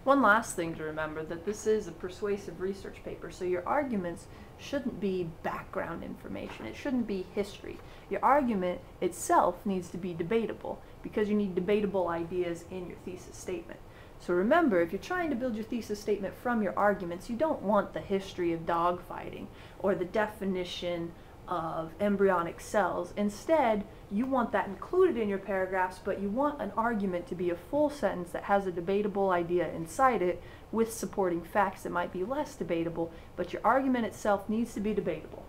One last thing to remember, that this is a persuasive research paper, so your arguments shouldn't be background information. It shouldn't be history. Your argument itself needs to be debatable, because you need debatable ideas in your thesis statement. So remember, if you're trying to build your thesis statement from your arguments, you don't want the history of dogfighting or the definition of embryonic cells. Instead, you want that included in your paragraphs, but you want an argument to be a full sentence that has a debatable idea inside it with supporting facts that might be less debatable, but your argument itself needs to be debatable.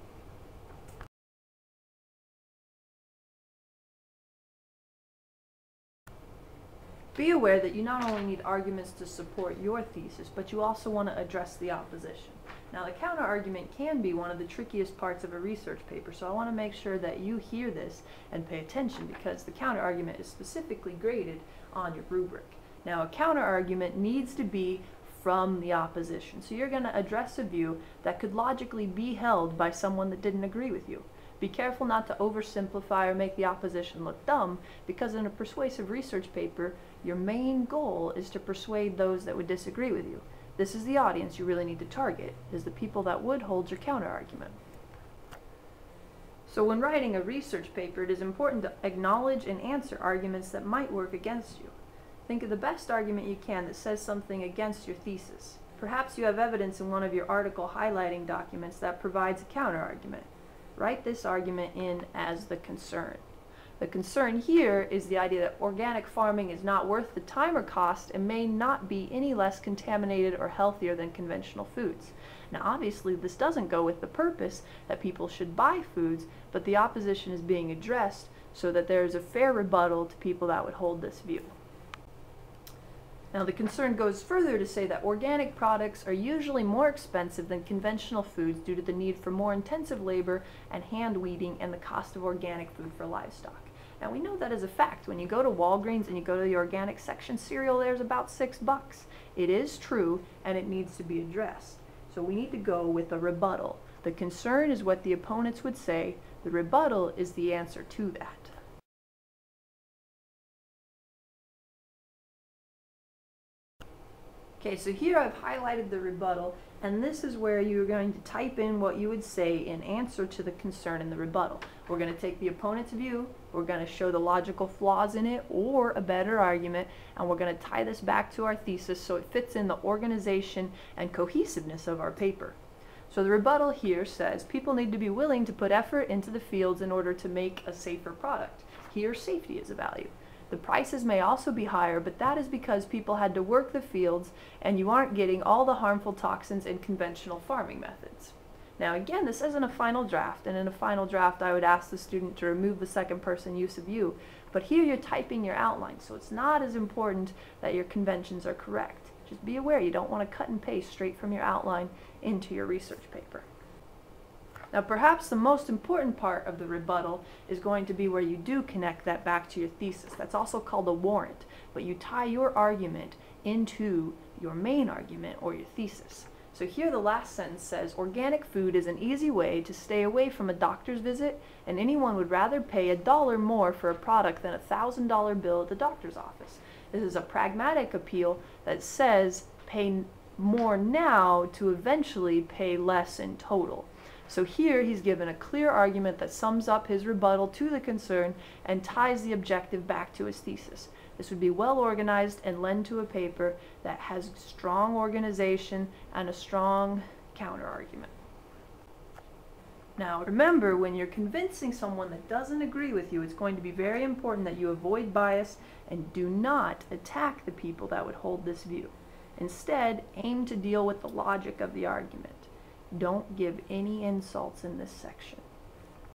Be aware that you not only need arguments to support your thesis, but you also want to address the opposition. Now, the counterargument can be one of the trickiest parts of a research paper, so I want to make sure that you hear this and pay attention, because the counterargument is specifically graded on your rubric. Now, a counterargument needs to be from the opposition, so you're going to address a view that could logically be held by someone that didn't agree with you. Be careful not to oversimplify or make the opposition look dumb, because in a persuasive research paper, your main goal is to persuade those that would disagree with you. This is the audience you really need to target, is the people that would hold your counterargument. So when writing a research paper, it is important to acknowledge and answer arguments that might work against you. Think of the best argument you can that says something against your thesis. Perhaps you have evidence in one of your article highlighting documents that provides a counterargument. Write this argument in as the concern. The concern here is the idea that organic farming is not worth the time or cost and may not be any less contaminated or healthier than conventional foods. Now, obviously, this doesn't go with the purpose that people should buy foods, but the opposition is being addressed so that there is a fair rebuttal to people that would hold this view. Now, the concern goes further to say that organic products are usually more expensive than conventional foods due to the need for more intensive labor and hand weeding and the cost of organic food for livestock. Now, we know that as a fact. When you go to Walgreens and you go to the organic section, cereal there's about $6. It is true, and it needs to be addressed. So we need to go with a rebuttal. The concern is what the opponents would say. The rebuttal is the answer to that. Okay, so here I've highlighted the rebuttal, and this is where you're going to type in what you would say in answer to the concern in the rebuttal. We're going to take the opponent's view, we're going to show the logical flaws in it or a better argument, and we're going to tie this back to our thesis so it fits in the organization and cohesiveness of our paper. So the rebuttal here says people need to be willing to put effort into the fields in order to make a safer product. Here, safety is a value. The prices may also be higher, but that is because people had to work the fields and you aren't getting all the harmful toxins in conventional farming methods. Now again, this isn't a final draft, and in a final draft I would ask the student to remove the second person use of you, but here you're typing your outline, so it's not as important that your conventions are correct. Just be aware you don't want to cut and paste straight from your outline into your research paper. Now, perhaps the most important part of the rebuttal is going to be where you do connect that back to your thesis. That's also called a warrant, but you tie your argument into your main argument or your thesis. So here the last sentence says, organic food is an easy way to stay away from a doctor's visit, and anyone would rather pay $1 more for a product than a $1,000 bill at the doctor's office. This is a pragmatic appeal that says pay more now to eventually pay less in total. So here he's given a clear argument that sums up his rebuttal to the concern and ties the objective back to his thesis. This would be well organized and lend to a paper that has strong organization and a strong counter-argument. Now remember, when you're convincing someone that doesn't agree with you, it's going to be very important that you avoid bias and do not attack the people that would hold this view. Instead, aim to deal with the logic of the argument. Don't give any insults in this section.